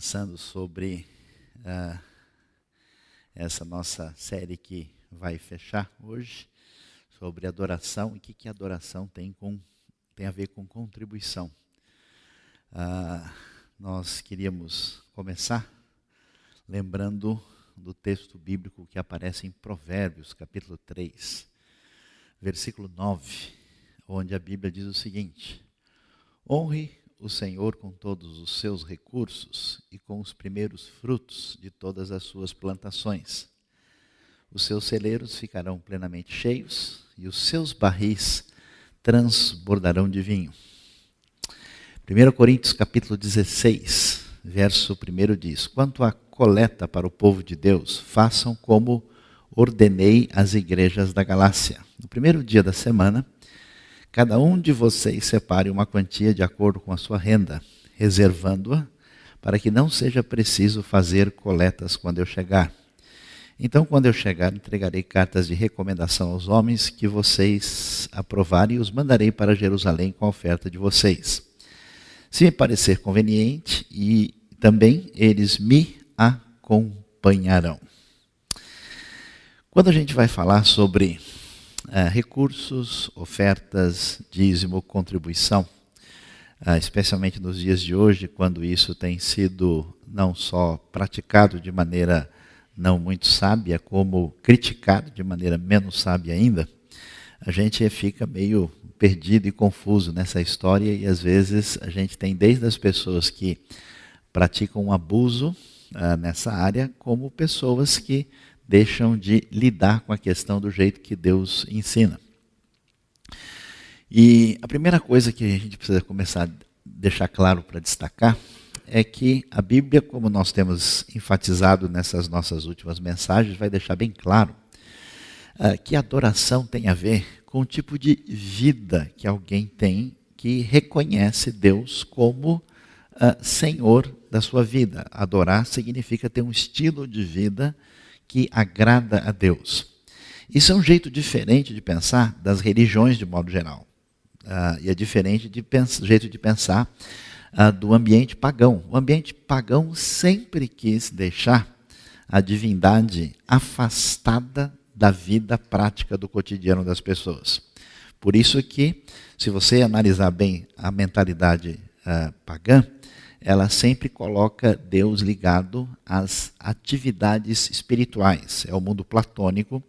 pensando sobre essa nossa série que vai fechar hoje, sobre adoração e o que a adoração tem a ver com contribuição. Nós queríamos começar lembrando do texto bíblico que aparece em Provérbios, capítulo 3, versículo 9, onde a Bíblia diz o seguinte: honre o Senhor com todos os seus recursos e com os primeiros frutos de todas as suas plantações. Os seus celeiros ficarão plenamente cheios e os seus barris transbordarão de vinho. 1 Coríntios capítulo 16, verso 1 diz: quanto à coleta para o povo de Deus, façam como ordenei às igrejas da Galácia. No primeiro dia da semana, cada um de vocês separe uma quantia de acordo com a sua renda, reservando-a para que não seja preciso fazer coletas quando eu chegar. Então, quando eu chegar, entregarei cartas de recomendação aos homens que vocês aprovarem e os mandarei para Jerusalém com a oferta de vocês. Se me parecer conveniente, e também eles me acompanharão. Quando a gente vai falar sobre recursos, ofertas, dízimo, contribuição, especialmente nos dias de hoje, quando isso tem sido não só praticado de maneira não muito sábia, como criticado de maneira menos sábia ainda, a gente fica meio perdido e confuso nessa história, e às vezes a gente tem desde as pessoas que praticam um abuso nessa área, como pessoas que deixam de lidar com a questão do jeito que Deus ensina. E a primeira coisa que a gente precisa começar a deixar claro para destacar é que a Bíblia, como nós temos enfatizado nessas nossas últimas mensagens, vai deixar bem claro que a adoração tem a ver com o tipo de vida que alguém tem que reconhece Deus como Senhor da sua vida. Adorar significa ter um estilo de vida que agrada a Deus. Isso é um jeito diferente de pensar das religiões de modo geral. E é diferente de jeito de pensar do ambiente pagão. O ambiente pagão sempre quis deixar a divindade afastada da vida prática do cotidiano das pessoas. Por isso que, se você analisar bem a mentalidade pagã, ela sempre coloca Deus ligado às atividades espirituais. É o mundo platônico,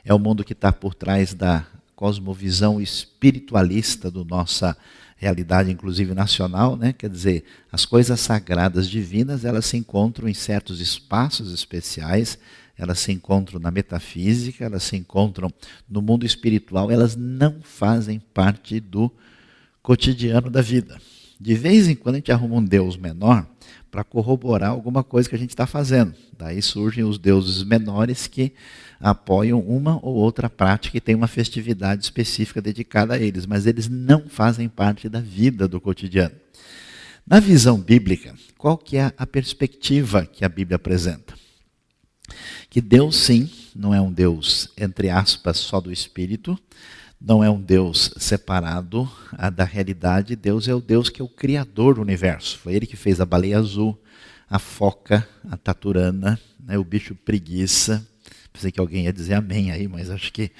é o mundo que está por trás da cosmovisão espiritualista da nossa realidade, inclusive nacional, né? Quer dizer, as coisas sagradas divinas, elas se encontram em certos espaços especiais, elas se encontram na metafísica, elas se encontram no mundo espiritual, elas não fazem parte do cotidiano da vida. De vez em quando a gente arruma um Deus menor para corroborar alguma coisa que a gente está fazendo. Daí surgem os deuses menores que apoiam uma ou outra prática e tem uma festividade específica dedicada a eles, mas eles não fazem parte da vida do cotidiano. Na visão bíblica, qual que é a perspectiva que a Bíblia apresenta? Que Deus, sim, não é um Deus, entre aspas, só do Espírito, não é um Deus separado da realidade. Deus é o Deus que é o Criador do universo. Foi Ele que fez a baleia azul, a foca, a taturana, né, o bicho preguiça. Pensei que alguém ia dizer amém aí, mas acho que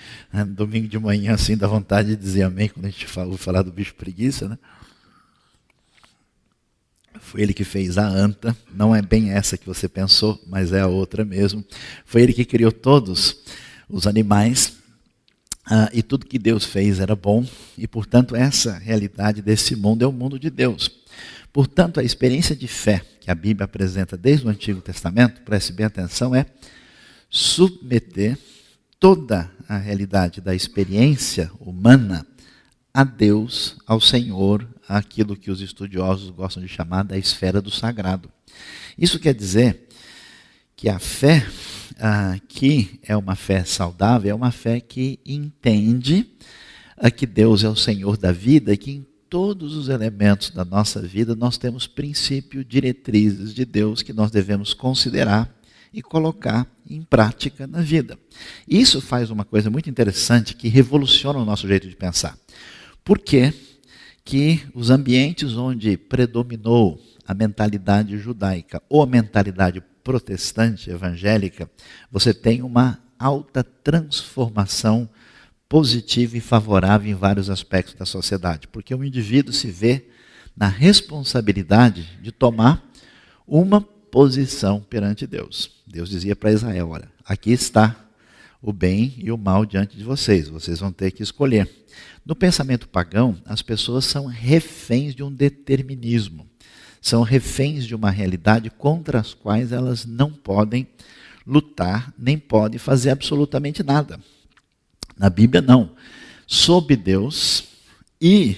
domingo de manhã assim dá vontade de dizer amém quando a gente falar do bicho preguiça, né? Foi Ele que fez a anta, não é bem essa que você pensou, mas é a outra mesmo. Foi Ele que criou todos os animais. E tudo que Deus fez era bom, e portanto essa realidade desse mundo é o mundo de Deus. Portanto, a experiência de fé que a Bíblia apresenta desde o Antigo Testamento, preste bem atenção, é submeter toda a realidade da experiência humana a Deus, ao Senhor, aquilo que os estudiosos gostam de chamar da esfera do sagrado. Isso quer dizer que a fé que é uma fé saudável, é uma fé que entende que Deus é o Senhor da vida e que em todos os elementos da nossa vida nós temos princípios, diretrizes de Deus que nós devemos considerar e colocar em prática na vida. Isso faz uma coisa muito interessante que revoluciona o nosso jeito de pensar. Por quê? Que os ambientes onde predominou a mentalidade judaica ou a mentalidade protestante, evangélica, você tem uma alta transformação positiva e favorável em vários aspectos da sociedade, porque o indivíduo se vê na responsabilidade de tomar uma posição perante Deus. Deus dizia para Israel, olha, aqui está o bem e o mal diante de vocês vão ter que escolher. No pensamento pagão, as pessoas são reféns de um determinismo, são reféns de uma realidade contra as quais elas não podem lutar, nem podem fazer absolutamente nada. Na Bíblia não. Sob Deus e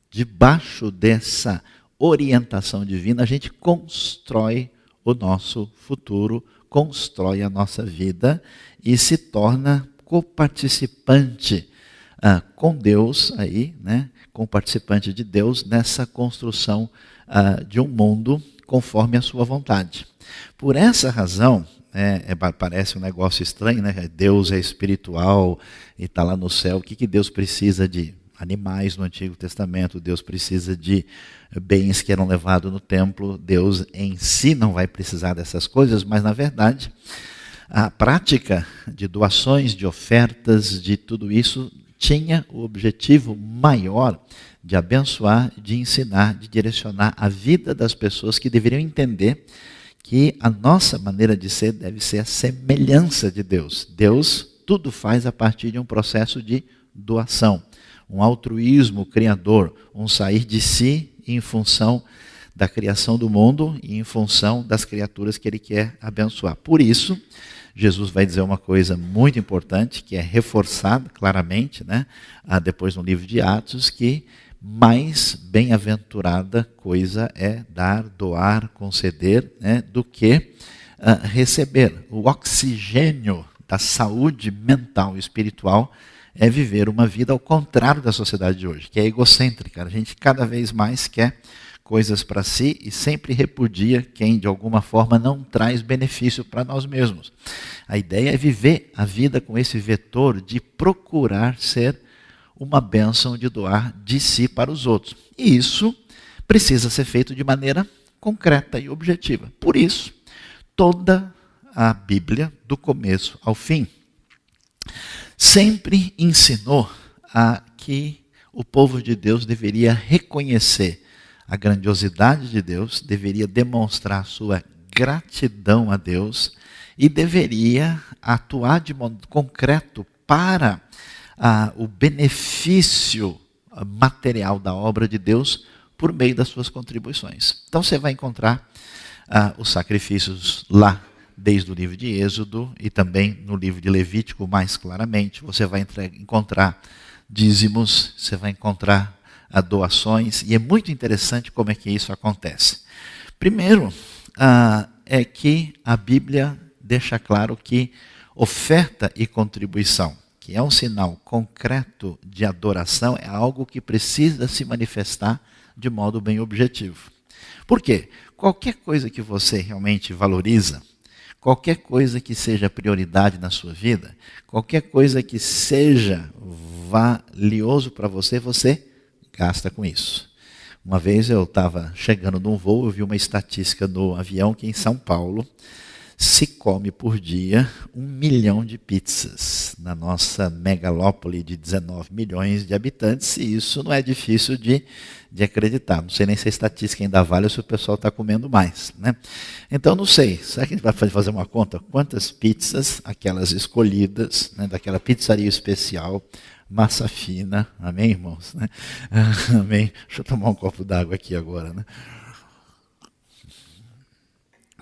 debaixo dessa orientação divina, a gente constrói o nosso futuro, constrói a nossa vida e se torna coparticipante com Deus aí, né? Coparticipante de Deus nessa construção de um mundo conforme a sua vontade. Por essa razão, parece um negócio estranho, né? Deus é espiritual e está lá no céu. O que Deus precisa de animais no Antigo Testamento? Deus precisa de bens que eram levados no templo. Deus em si não vai precisar dessas coisas, mas na verdade a prática de doações, de ofertas, de tudo isso tinha o objetivo maior de abençoar, de ensinar, de direcionar a vida das pessoas que deveriam entender que a nossa maneira de ser deve ser a semelhança de Deus. Deus tudo faz a partir de um processo de doação, um altruísmo criador, um sair de si em função da criação do mundo e em função das criaturas que Ele quer abençoar. Por isso, Jesus vai dizer uma coisa muito importante, que é reforçada claramente, né, depois no livro de Atos, que mais bem-aventurada coisa é dar, doar, conceder, né, do que receber. O oxigênio da saúde mental e espiritual é viver uma vida ao contrário da sociedade de hoje, que é egocêntrica. A gente cada vez mais quer coisas para si e sempre repudia quem de alguma forma não traz benefício para nós mesmos. A ideia é viver a vida com esse vetor de procurar ser uma bênção, de doar de si para os outros. E isso precisa ser feito de maneira concreta e objetiva. Por isso, toda a Bíblia, do começo ao fim, sempre ensinou que o povo de Deus deveria reconhecer a grandiosidade de Deus, deveria demonstrar sua gratidão a Deus e deveria atuar de modo concreto para o benefício material da obra de Deus por meio das suas contribuições. Então você vai encontrar os sacrifícios lá, desde o livro de Êxodo e também no livro de Levítico mais claramente. Você vai encontrar dízimos, você vai encontrar doações, e é muito interessante como é que isso acontece. Primeiro, é que a Bíblia deixa claro que oferta e contribuição, que é um sinal concreto de adoração, é algo que precisa se manifestar de modo bem objetivo. Por quê? Qualquer coisa que você realmente valoriza, qualquer coisa que seja prioridade na sua vida, qualquer coisa que seja valioso para você, você gasta com isso. Uma vez eu estava chegando num voo, eu vi uma estatística no avião que em São Paulo se come por dia 1 milhão de pizzas. Na nossa megalópole de 19 milhões de habitantes, e isso não é difícil de acreditar. Não sei nem se a estatística ainda vale ou se o pessoal está comendo mais, né? Então não sei, será que a gente vai fazer uma conta? Quantas pizzas, aquelas escolhidas, né, daquela pizzaria especial, massa fina, amém, irmãos? Né? Amém. Deixa eu tomar um copo d'água aqui agora, né?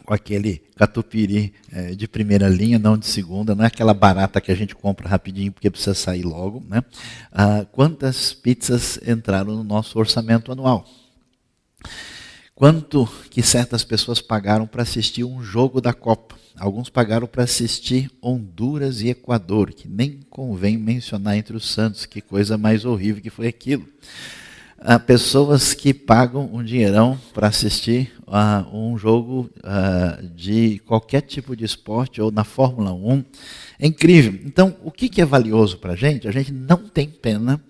Com aquele catupiry de primeira linha, não de segunda, não é aquela barata que a gente compra rapidinho porque precisa sair logo, né? Quantas pizzas entraram no nosso orçamento anual? Quanto que certas pessoas pagaram para assistir um jogo da Copa? Alguns pagaram para assistir Honduras e Equador, que nem convém mencionar entre os santos, que coisa mais horrível que foi aquilo. Há pessoas que pagam um dinheirão para assistir um jogo de qualquer tipo de esporte, ou na Fórmula 1. É incrível. Então, o que é valioso para a gente? A gente não tem pena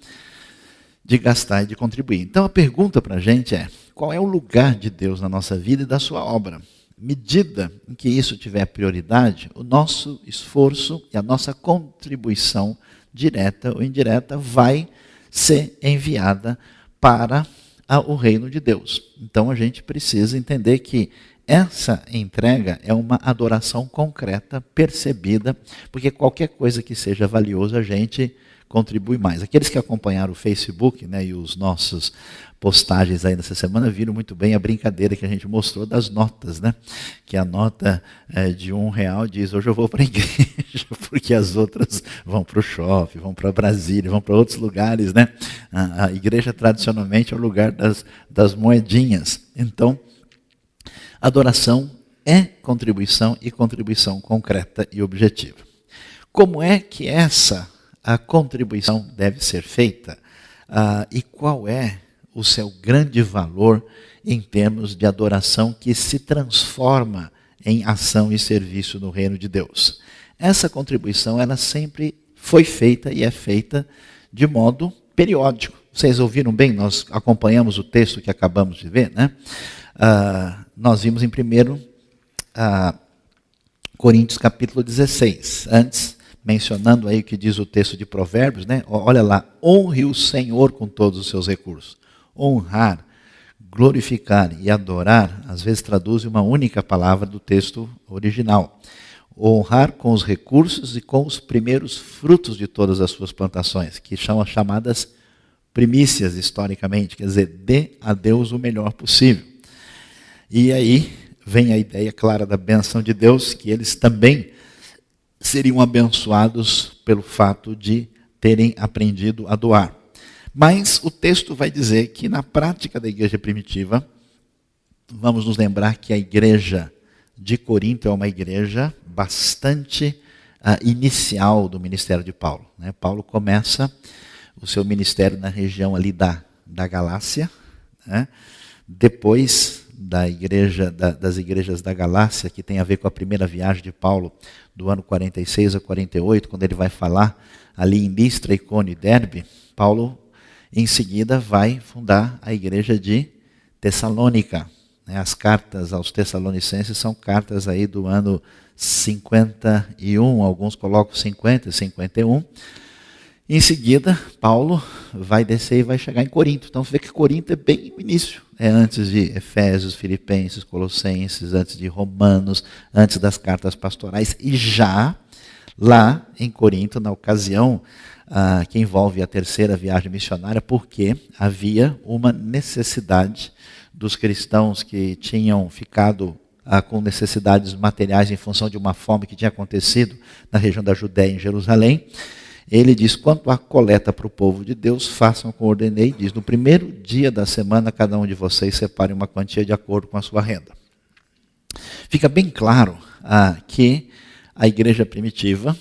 de gastar e de contribuir. Então a pergunta para a gente é: qual é o lugar de Deus na nossa vida e da sua obra? Medida em que isso tiver prioridade, o nosso esforço e a nossa contribuição, direta ou indireta, vai ser enviada para o reino de Deus. Então a gente precisa entender que essa entrega é uma adoração concreta, percebida, porque qualquer coisa que seja valiosa a gente contribui mais. Aqueles que acompanharam o Facebook, né, e os nossos postagens aí nessa semana viram muito bem a brincadeira que a gente mostrou das notas, né? Que a nota de R$1 diz: hoje eu vou para a igreja, porque as outras vão para o shopping, vão para Brasília, vão para outros lugares, né? A igreja tradicionalmente é o lugar das moedinhas. Então, adoração é contribuição, e contribuição concreta e objetiva. Como é que a contribuição deve ser feita? E qual é o seu grande valor em termos de adoração que se transforma em ação e serviço no reino de Deus? Essa contribuição, ela sempre foi feita e é feita de modo periódico. Vocês ouviram bem? Nós acompanhamos o texto que acabamos de ver, né? Nós vimos em 1 Coríntios capítulo 16, antes, mencionando aí o que diz o texto de Provérbios, né? Olha lá: honre o Senhor com todos os seus recursos. Honrar, glorificar e adorar, às vezes traduz uma única palavra do texto original. Honrar com os recursos e com os primeiros frutos de todas as suas plantações, que são as chamadas primícias historicamente, quer dizer, dê a Deus o melhor possível. E aí vem a ideia clara da bênção de Deus, que eles também seriam abençoados pelo fato de terem aprendido a doar. Mas o texto vai dizer que na prática da igreja primitiva, vamos nos lembrar que a igreja de Corinto é uma igreja bastante inicial do ministério de Paulo, né? Paulo começa o seu ministério na região ali da Galácia, né? Depois das igrejas da Galácia, que tem a ver com a primeira viagem de Paulo, do ano 46 a 48, quando ele vai falar ali em Listra, Icônio e Derbe, Paulo, em seguida, vai fundar a igreja de Tessalônica. As cartas aos Tessalonicenses são cartas aí do ano 51, alguns colocam 50 e 51. Em seguida, Paulo vai descer e vai chegar em Corinto. Então você vê que Corinto é bem o início. É antes de Efésios, Filipenses, Colossenses, antes de Romanos, antes das cartas pastorais. E já lá em Corinto, na ocasião que envolve a terceira viagem missionária, porque havia uma necessidade dos cristãos que tinham ficado com necessidades materiais em função de uma fome que tinha acontecido na região da Judéia, em Jerusalém. Ele diz: quanto à coleta para o povo de Deus, façam como ordenei. Diz: no primeiro dia da semana, cada um de vocês separe uma quantia de acordo com a sua renda. Fica bem claro que a igreja primitiva,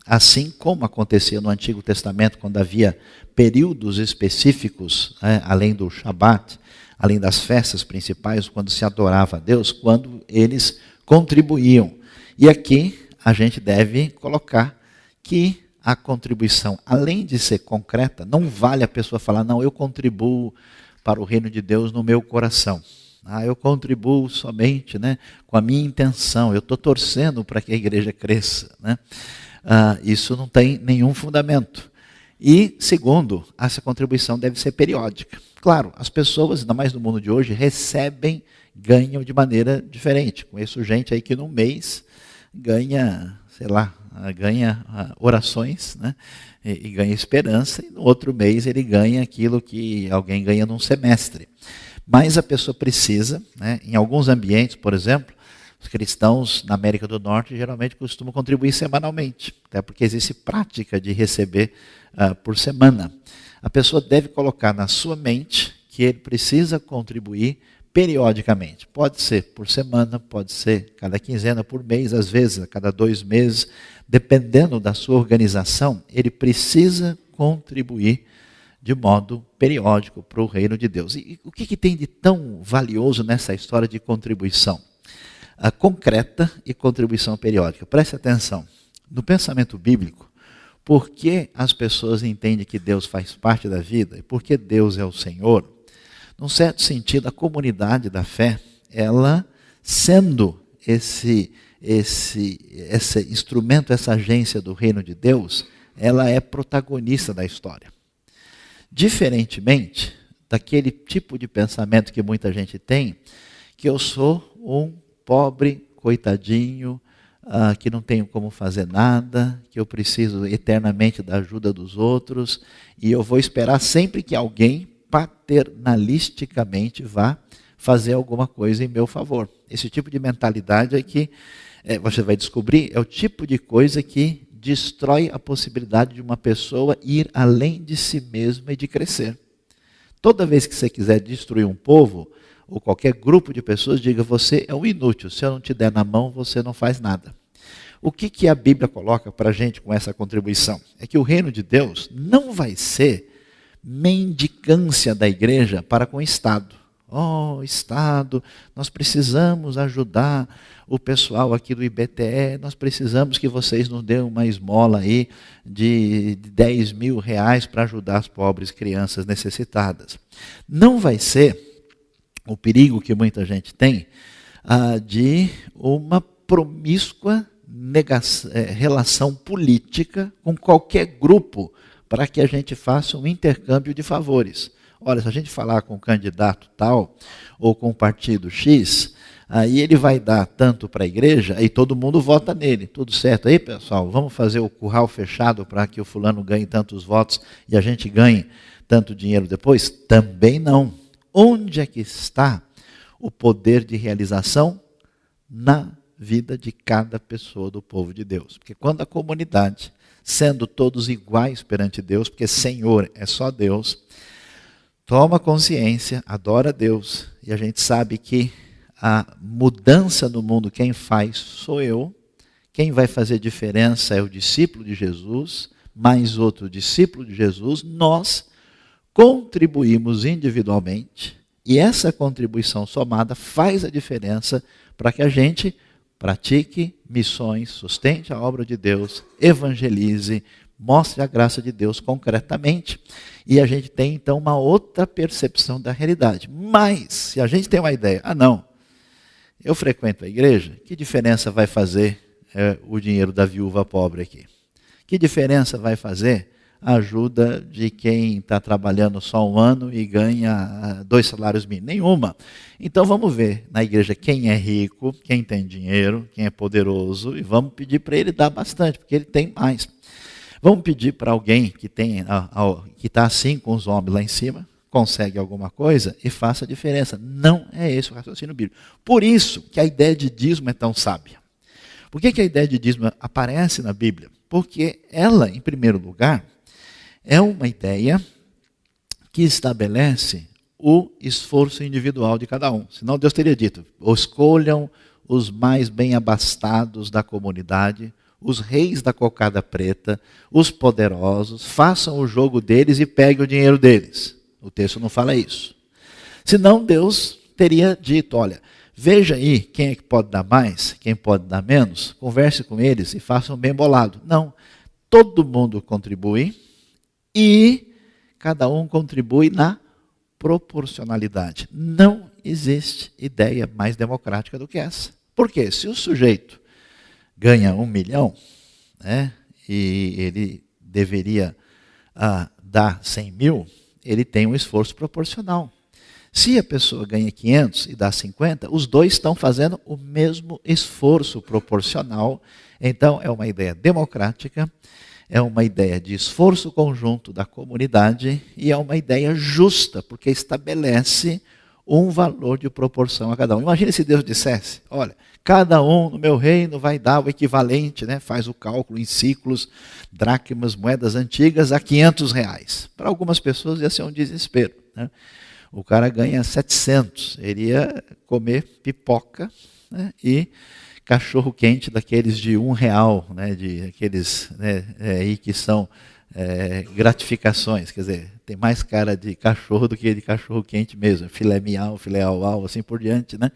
assim como acontecia no Antigo Testamento, quando havia períodos específicos, além do Shabat, além das festas principais, quando se adorava a Deus, quando eles contribuíam. E aqui a gente deve colocar que a contribuição, além de ser concreta, não vale a pessoa falar: não, eu contribuo para o reino de Deus no meu coração. Eu contribuo somente, né, com a minha intenção, eu estou torcendo para que a igreja cresça, né? Isso não tem nenhum fundamento. E, segundo, essa contribuição deve ser periódica. Claro, as pessoas, ainda mais no mundo de hoje, ganham de maneira diferente. Conheço gente aí que num mês ganha, ganha orações, né? E ganha esperança, e no outro mês ele ganha aquilo que alguém ganha num semestre. Mas a pessoa precisa, né, em alguns ambientes, por exemplo, os cristãos na América do Norte geralmente costumam contribuir semanalmente, até porque existe prática de receber por semana. A pessoa deve colocar na sua mente que ele precisa contribuir periodicamente. Pode ser por semana, pode ser cada quinzena, por mês, às vezes a cada 2 meses, dependendo da sua organização, ele precisa contribuir de modo periódico para o reino de Deus. E o que tem de tão valioso nessa história de contribuição? Concreta e contribuição periódica. Preste atenção. No pensamento bíblico, por que as pessoas entendem que Deus faz parte da vida e por que Deus é o Senhor, num certo sentido, a comunidade da fé, ela sendo esse instrumento, essa agência do reino de Deus, ela é protagonista da história. Diferentemente daquele tipo de pensamento que muita gente tem, que eu sou um pobre coitadinho, que não tenho como fazer nada, que eu preciso eternamente da ajuda dos outros, e eu vou esperar sempre que alguém paternalisticamente vá fazer alguma coisa em meu favor. Esse tipo de mentalidade é que você vai descobrir, é o tipo de coisa que destrói a possibilidade de uma pessoa ir além de si mesma e de crescer. Toda vez que você quiser destruir um povo, ou qualquer grupo de pessoas, diga, você é um inútil, se eu não te der na mão, você não faz nada. O que a Bíblia coloca para a gente com essa contribuição? É que o reino de Deus não vai ser mendicância da igreja para com o Estado. Oh, Estado, nós precisamos ajudar o pessoal aqui do IBTE, nós precisamos que vocês nos dêem uma esmola aí de 10 mil reais para ajudar as pobres crianças necessitadas. Não vai ser o perigo que muita gente tem de uma promíscua relação política com qualquer grupo para que a gente faça um intercâmbio de favores. Olha, se a gente falar com o candidato tal, ou com o partido X, aí ele vai dar tanto para a igreja, aí todo mundo vota nele. Tudo certo aí, pessoal? Vamos fazer o curral fechado para que o fulano ganhe tantos votos e a gente ganhe tanto dinheiro depois? Também não. Onde é que está o poder de realização? Na vida de cada pessoa do povo de Deus. Porque quando a comunidade, sendo todos iguais perante Deus, porque Senhor é só Deus, toma consciência, adora a Deus, e a gente sabe que a mudança no mundo quem faz sou eu, quem vai fazer diferença é o discípulo de Jesus, mais outro discípulo de Jesus, nós contribuímos individualmente, e essa contribuição somada faz a diferença para que a gente pratique missões, sustente a obra de Deus, evangelize, mostre a graça de Deus concretamente. E a gente tem então uma outra percepção da realidade. Mas, se a gente tem uma ideia, não, eu frequento a igreja, que diferença vai fazer o dinheiro da viúva pobre aqui? Que diferença vai fazer a ajuda de quem está trabalhando só um ano e ganha 2 salários mínimos? Nenhuma. Então vamos ver na igreja quem é rico, quem tem dinheiro, quem é poderoso, e vamos pedir para ele dar bastante, porque ele tem mais. Vamos pedir para alguém que está assim com os homens lá em cima, consegue alguma coisa e faça a diferença. Não é esse o raciocínio bíblico. Por isso que a ideia de dízimo é tão sábia. Por que a ideia de dízimo aparece na Bíblia? Porque ela, em primeiro lugar, é uma ideia que estabelece o esforço individual de cada um. Senão Deus teria dito, escolham os mais bem abastados da comunidade, os reis da cocada preta, os poderosos, façam o jogo deles e peguem o dinheiro deles. O texto não fala isso. Senão Deus teria dito, olha, veja aí quem é que pode dar mais, quem pode dar menos, converse com eles e façam bem bolado. Não, todo mundo contribui e cada um contribui na proporcionalidade. Não existe ideia mais democrática do que essa. Por quê? Se o sujeito ganha 1 milhão, né, e ele deveria dar 100 mil, ele tem um esforço proporcional. Se a pessoa ganha 500 e dá 50, os dois estão fazendo o mesmo esforço proporcional. Então, é uma ideia democrática, é uma ideia de esforço conjunto da comunidade e é uma ideia justa, porque estabelece um valor de proporção a cada um. Imagine se Deus dissesse, olha, cada um no meu reino vai dar o equivalente, né, faz o cálculo em ciclos, dracmas, moedas antigas, a 500 reais. Para algumas pessoas ia ser um desespero, né? O cara ganha 700, ele ia comer pipoca, né, e cachorro quente daqueles de R$1, né, de aqueles, né, aí que são gratificações, quer dizer, tem mais cara de cachorro do que de cachorro quente mesmo, filé mignon, filé au au, assim por diante, né?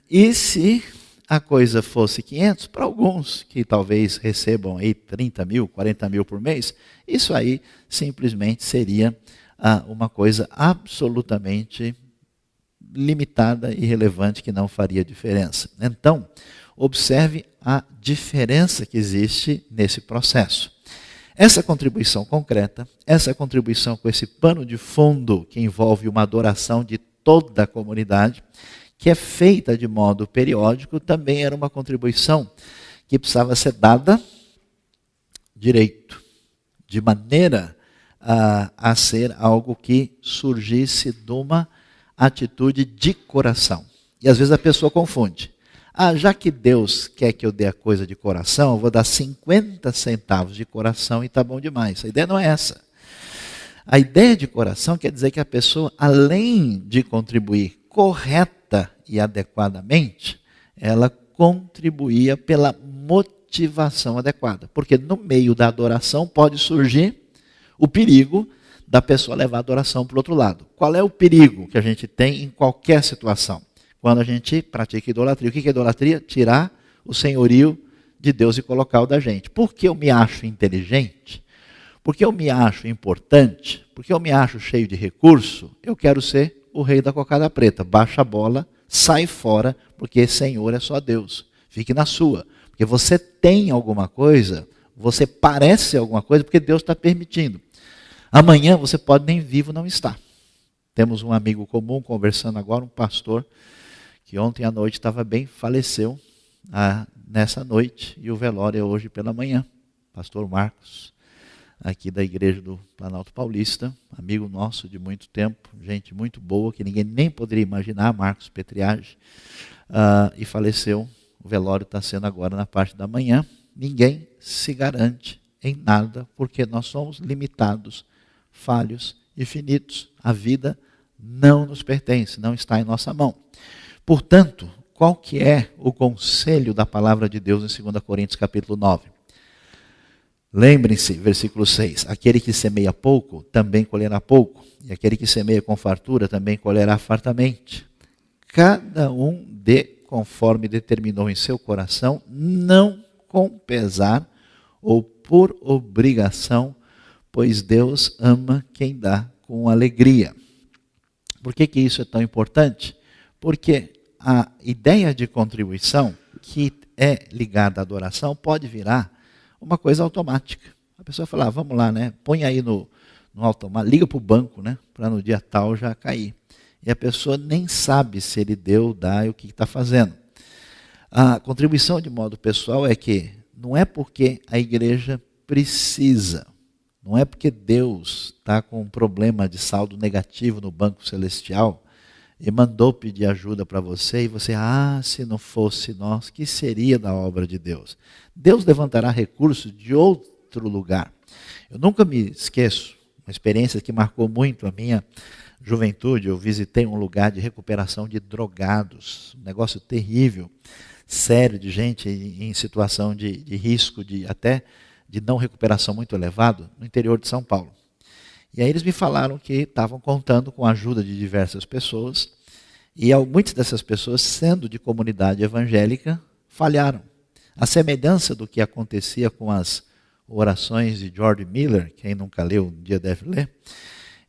E se a coisa fosse 500, para alguns que talvez recebam aí 30 mil, 40 mil por mês, isso aí simplesmente seria uma coisa absolutamente limitada e irrelevante que não faria diferença. Então, observe a diferença que existe nesse processo. Essa contribuição concreta, essa contribuição com esse pano de fundo que envolve uma adoração de toda a comunidade, que é feita de modo periódico, também era uma contribuição que precisava ser dada direito, de maneira a ser algo que surgisse de uma atitude de coração. E às vezes a pessoa confunde. Já que Deus quer que eu dê a coisa de coração, eu vou dar 50 centavos de coração e está bom demais. A ideia não é essa. A ideia de coração quer dizer que a pessoa, além de contribuir correta e adequadamente, ela contribuía pela motivação adequada. Porque no meio da adoração pode surgir o perigo da pessoa levar a adoração para o outro lado. Qual é o perigo que a gente tem em qualquer situação? Quando a gente pratica idolatria. O que é idolatria? Tirar o senhorio de Deus e colocar o da gente. Porque eu me acho inteligente, porque eu me acho importante, porque eu me acho cheio de recurso, eu quero ser o rei da cocada preta. Baixa a bola, sai fora, porque Senhor é só Deus. Fique na sua. Porque você tem alguma coisa, você parece alguma coisa, porque Deus está permitindo. Amanhã você pode nem vivo não estar. Temos um amigo comum conversando agora, um pastor, que ontem à noite estava bem, faleceu nessa noite, e o velório é hoje pela manhã. Pastor Marcos, aqui da igreja do Planalto Paulista, amigo nosso de muito tempo, gente muito boa, que ninguém nem poderia imaginar, Marcos Petriage, e faleceu. O velório está sendo agora na parte da manhã. Ninguém se garante em nada, porque nós somos limitados, falhos e finitos. A vida não nos pertence, não está em nossa mão. Portanto, qual que é o conselho da palavra de Deus em 2 Coríntios capítulo 9? Lembrem-se, versículo 6, aquele que semeia pouco, também colherá pouco, e aquele que semeia com fartura, também colherá fartamente. Cada um dê conforme determinou em seu coração, não com pesar ou por obrigação, pois Deus ama quem dá com alegria. Por que isso é tão importante? Porque a ideia de contribuição, que é ligada à adoração, pode virar uma coisa automática. A pessoa fala, vamos lá, né? Põe aí no automático, liga para o banco, né? Para no dia tal já cair. E a pessoa nem sabe se ele deu, dá e o que está fazendo. A contribuição de modo pessoal é que não é porque a igreja precisa, não é porque Deus está com um problema de saldo negativo no banco celestial e mandou pedir ajuda para você, e você, se não fosse nós, que seria da obra de Deus? Deus levantará recursos de outro lugar. Eu nunca me esqueço, uma experiência que marcou muito a minha juventude. Eu visitei um lugar de recuperação de drogados, um negócio terrível, sério, de gente em situação de risco, até de não recuperação muito elevado, no interior de São Paulo. E aí eles me falaram que estavam contando com a ajuda de diversas pessoas, e muitas dessas pessoas, sendo de comunidade evangélica, falharam. A semelhança do que acontecia com as orações de George Miller, quem nunca leu, um dia deve ler,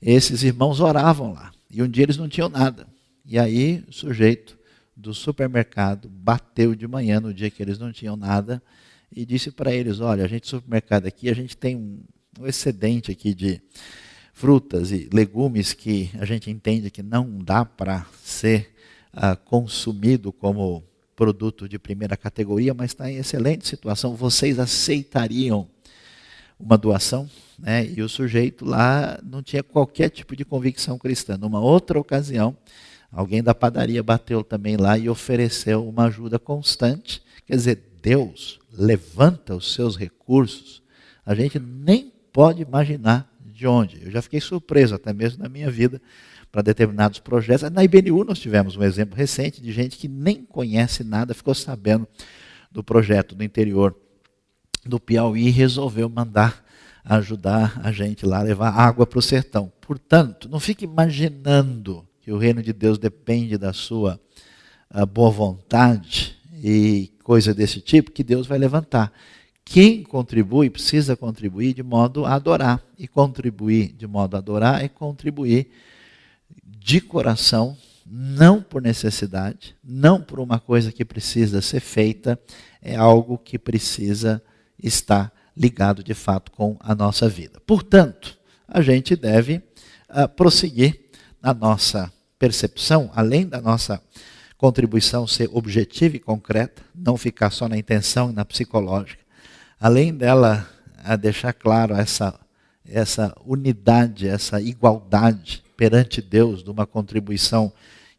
esses irmãos oravam lá, e um dia eles não tinham nada. E aí o sujeito do supermercado bateu de manhã, no dia que eles não tinham nada, e disse para eles, olha, a gente supermercado aqui, a gente tem um excedente aqui de frutas e legumes que a gente entende que não dá para ser consumido como produto de primeira categoria, mas está em excelente situação. Vocês aceitariam uma doação? E o sujeito lá não tinha qualquer tipo de convicção cristã. Numa outra ocasião, alguém da padaria bateu também lá e ofereceu uma ajuda constante. Quer dizer, Deus levanta os seus recursos, a gente nem pode imaginar de onde. Eu já fiquei surpreso, até mesmo na minha vida, para determinados projetos. Na IBNU nós tivemos um exemplo recente de gente que nem conhece nada, ficou sabendo do projeto do interior do Piauí e resolveu mandar ajudar a gente lá a levar água para o sertão. Portanto, não fique imaginando que o reino de Deus depende da sua boa vontade e coisa desse tipo que Deus vai levantar. Quem contribui precisa contribuir de modo a adorar. E contribuir de modo a adorar é contribuir de coração, não por necessidade, não por uma coisa que precisa ser feita, é algo que precisa estar ligado de fato com a nossa vida. Portanto, a gente deve prosseguir na nossa percepção, além da nossa contribuição ser objetiva e concreta, não ficar só na intenção e na psicológica, além dela deixar claro essa unidade, essa igualdade perante Deus, de uma contribuição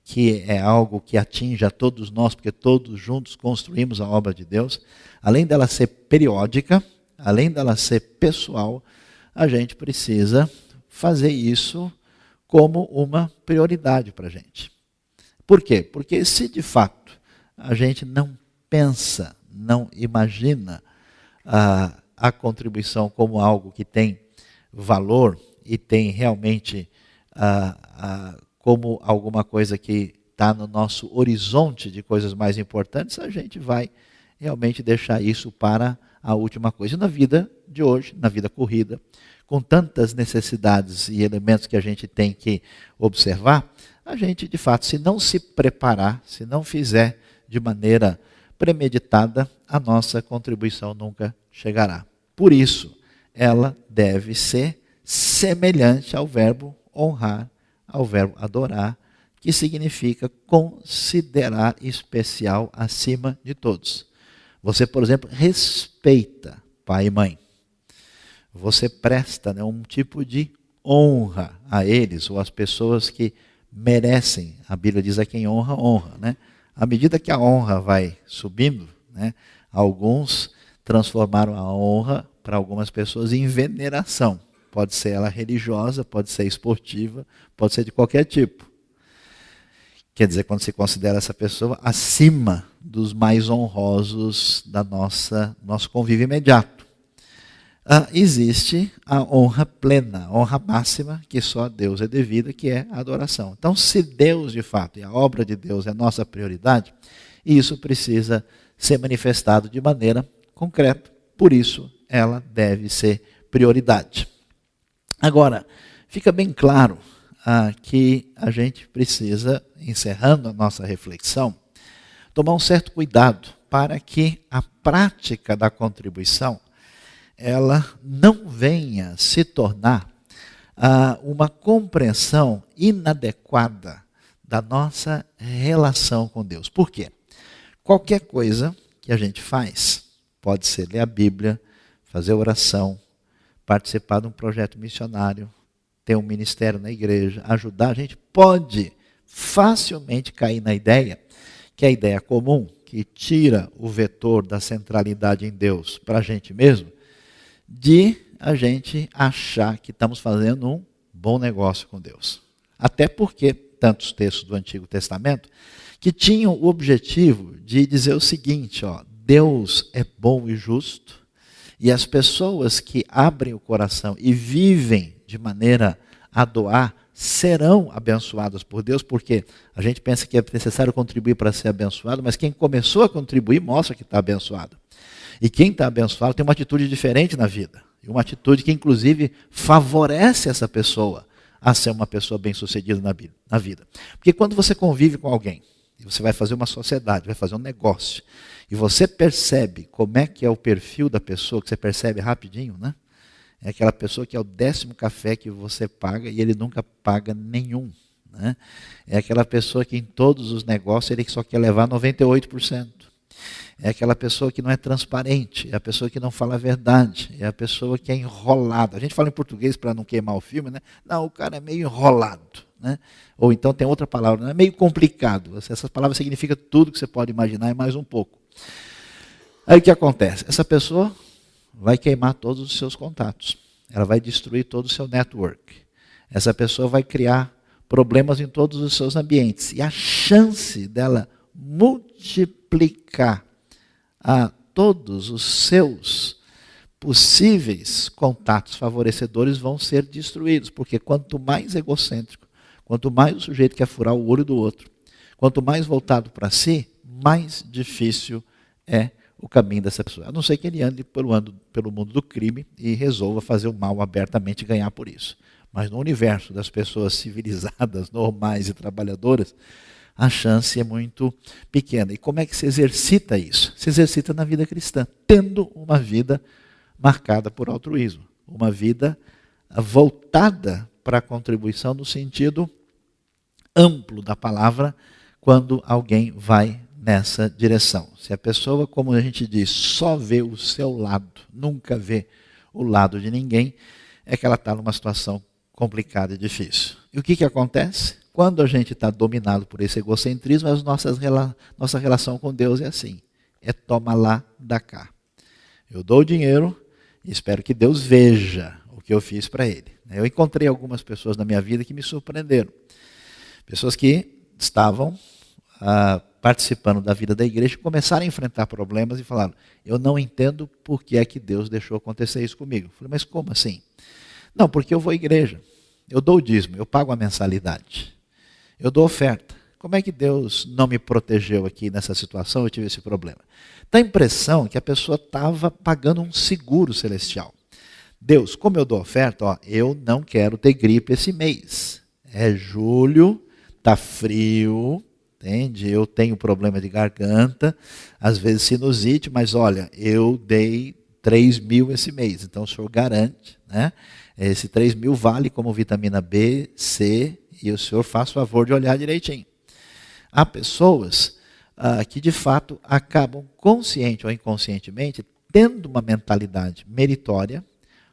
que é algo que atinge a todos nós, porque todos juntos construímos a obra de Deus, além dela ser periódica, além dela ser pessoal, a gente precisa fazer isso como uma prioridade para a gente. Por quê? Porque se de fato a gente não pensa, não imagina a contribuição como algo que tem valor e tem realmente como alguma coisa que está no nosso horizonte de coisas mais importantes, a gente vai realmente deixar isso para a última coisa. E na vida de hoje, na vida corrida, com tantas necessidades e elementos que a gente tem que observar, a gente, de fato, se não se preparar, se não fizer de maneira premeditada, a nossa contribuição nunca chegará. Por isso, ela deve ser semelhante ao verbo honrar, ao verbo adorar, que significa considerar especial acima de todos. Você, por exemplo, respeita pai e mãe. Você presta um tipo de honra a eles, ou às pessoas que merecem. A Bíblia diz a quem honra, honra. Né? À medida que a honra vai subindo, né, alguns transformaram a honra para algumas pessoas em veneração. Pode ser ela religiosa, pode ser esportiva, pode ser de qualquer tipo. Quer dizer, quando se considera essa pessoa acima dos mais honrosos da nosso convívio imediato. Existe a honra plena, a honra máxima, que só a Deus é devida, que é a adoração. Então, se Deus, de fato, e a obra de Deus é nossa prioridade, isso precisa ser manifestado de maneira concreta. Por isso, ela deve ser prioridade. Agora, fica bem claro que a gente precisa, encerrando a nossa reflexão, tomar um certo cuidado para que a prática da contribuição ela não venha se tornar uma compreensão inadequada da nossa relação com Deus. Por quê? Qualquer coisa que a gente faz, pode ser ler a Bíblia, fazer oração, participar de um projeto missionário, ter um ministério na igreja, ajudar, a gente pode facilmente cair na ideia, que é a ideia comum, que tira o vetor da centralidade em Deus para a gente mesmo, de a gente achar que estamos fazendo um bom negócio com Deus. Até porque tantos textos do Antigo Testamento que tinham o objetivo de dizer o seguinte, Deus é bom e justo, e as pessoas que abrem o coração e vivem de maneira a doar serão abençoadas por Deus, porque a gente pensa que é necessário contribuir para ser abençoado, mas quem começou a contribuir mostra que está abençoado. E quem está abençoado tem uma atitude diferente na vida. E uma atitude que, inclusive, favorece essa pessoa a ser uma pessoa bem-sucedida na vida. Porque quando você convive com alguém, e você vai fazer uma sociedade, vai fazer um negócio, e você percebe como é que é o perfil da pessoa, que você percebe rapidinho, né? É aquela pessoa que é o 10º café que você paga e ele nunca paga nenhum. Né? É aquela pessoa que em todos os negócios ele só quer levar 98%. É aquela pessoa que não é transparente, é a pessoa que não fala a verdade, é a pessoa que é enrolada. A gente fala em português para não queimar o filme, né? Não, o cara é meio enrolado. Né? Ou então tem outra palavra, né? Meio complicado. Essas palavras significam tudo que você pode imaginar e mais um pouco. Aí o que acontece? Essa pessoa vai queimar todos os seus contatos. Ela vai destruir todo o seu network. Essa pessoa vai criar problemas em todos os seus ambientes. E a chance dela multiplicar a todos os seus possíveis contatos favorecedores vão ser destruídos. Porque quanto mais egocêntrico, quanto mais o sujeito quer furar o olho do outro, quanto mais voltado para si, mais difícil é o caminho dessa pessoa. A não ser que ele ande pelo mundo do crime e resolva fazer o mal abertamente e ganhar por isso. Mas no universo das pessoas civilizadas, normais e trabalhadoras, a chance é muito pequena. E como é que se exercita isso? Se exercita na vida cristã, tendo uma vida marcada por altruísmo. Uma vida voltada para a contribuição no sentido amplo da palavra, quando alguém vai nessa direção. Se a pessoa, como a gente diz, só vê o seu lado, nunca vê o lado de ninguém, é que ela está numa situação complicada e difícil. E o que acontece? Quando a gente está dominado por esse egocentrismo, nossa relação com Deus é assim. É toma lá, dá cá. Eu dou o dinheiro e espero que Deus veja o que eu fiz para Ele. Eu encontrei algumas pessoas na minha vida que me surpreenderam. Pessoas que estavam participando da vida da igreja, começaram a enfrentar problemas e falaram, eu não entendo por que é que Deus deixou acontecer isso comigo. Eu falei, mas como assim? Não, porque eu vou à igreja, eu dou o dízimo, eu pago a mensalidade, eu dou oferta. Como é que Deus não me protegeu aqui nessa situação? Eu tive esse problema. Dá a impressão que a pessoa estava pagando um seguro celestial. Deus, como eu dou oferta, eu não quero ter gripe esse mês. É julho, está frio, entende? Eu tenho problema de garganta, às vezes sinusite, mas olha, eu dei 3.000 esse mês, então o senhor garante, né? Esse 3.000 vale como vitamina B, C, e o senhor faz favor de olhar direitinho. Há pessoas que de fato acabam consciente ou inconscientemente tendo uma mentalidade meritória,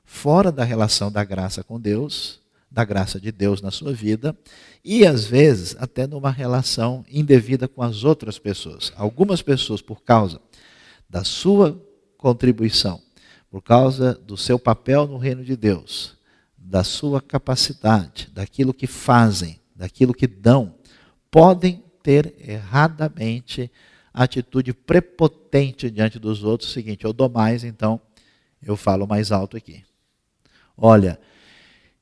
fora da relação da graça com Deus, da graça de Deus na sua vida, e às vezes até numa relação indevida com as outras pessoas. Algumas pessoas, por causa da sua contribuição, por causa do seu papel no reino de Deus, da sua capacidade, daquilo que fazem, daquilo que dão, podem ter erradamente a atitude prepotente diante dos outros, o seguinte, eu dou mais, então eu falo mais alto aqui. Olha,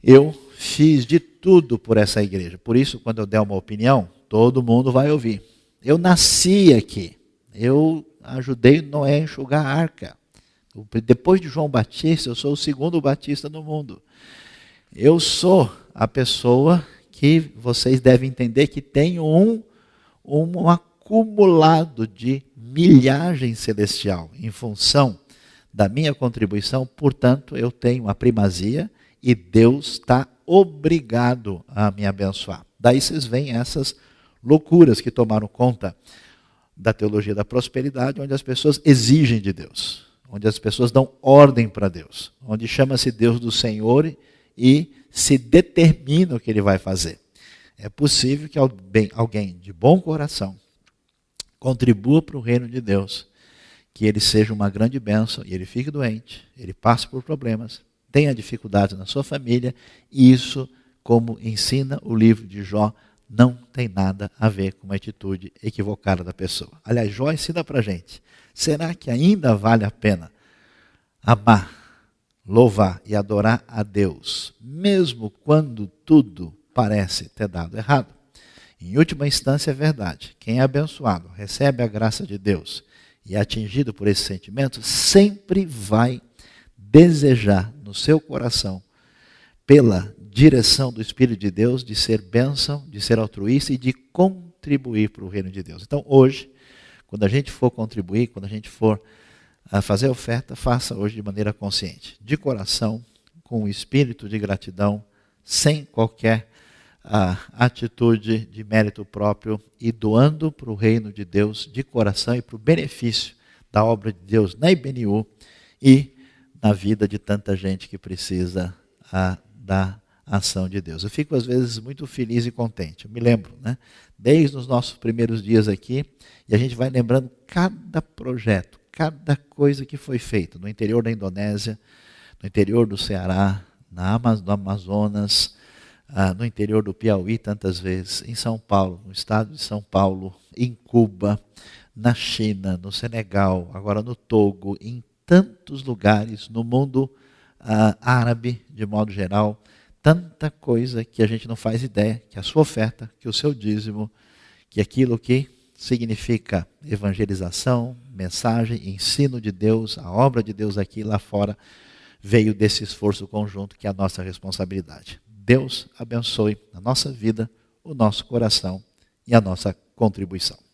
eu fiz de tudo por essa igreja, por isso quando eu der uma opinião, todo mundo vai ouvir. Eu nasci aqui, eu ajudei Noé a enxugar a arca. Depois de João Batista, eu sou o segundo Batista no mundo. Eu sou a pessoa que vocês devem entender que tem um acumulado de milhagem celestial em função da minha contribuição, portanto, eu tenho a primazia e Deus está obrigado a me abençoar. Daí vocês veem essas loucuras que tomaram conta da teologia da prosperidade, onde as pessoas exigem de Deus, onde as pessoas dão ordem para Deus, onde chama-se Deus do Senhor e se determina o que Ele vai fazer. É possível que alguém de bom coração contribua para o reino de Deus, que ele seja uma grande bênção e ele fique doente, ele passe por problemas, tenha dificuldades na sua família, e isso, como ensina o livro de Jó, não tem nada a ver com uma atitude equivocada da pessoa. Aliás, Jó ensina para a gente, será que ainda vale a pena amar, louvar e adorar a Deus, mesmo quando tudo parece ter dado errado? Em última instância é verdade, quem é abençoado, recebe a graça de Deus e é atingido por esse sentimento, sempre vai desejar no seu coração, pela direção do Espírito de Deus, de ser bênção, de ser altruísta e de contribuir para o reino de Deus. Então hoje, quando a gente for contribuir, quando a gente for fazer oferta, faça hoje de maneira consciente, de coração, com o espírito de gratidão, sem qualquer atitude de mérito próprio e doando para o reino de Deus de coração e para o benefício da obra de Deus na IBNU e na vida de tanta gente que precisa da ação de Deus. Eu fico às vezes muito feliz e contente. Eu me lembro, né? Desde os nossos primeiros dias aqui, e a gente vai lembrando cada projeto, cada coisa que foi feita no interior da Indonésia, no interior do Ceará, no Amazonas, no interior do Piauí tantas vezes, em São Paulo, no estado de São Paulo, em Cuba, na China, no Senegal, agora no Togo, em tantos lugares, no mundo árabe, de modo geral, tanta coisa que a gente não faz ideia, que a sua oferta, que o seu dízimo, que aquilo que significa evangelização, mensagem, ensino de Deus, a obra de Deus aqui e lá fora veio desse esforço conjunto que é a nossa responsabilidade. Deus abençoe a nossa vida, o nosso coração e a nossa contribuição.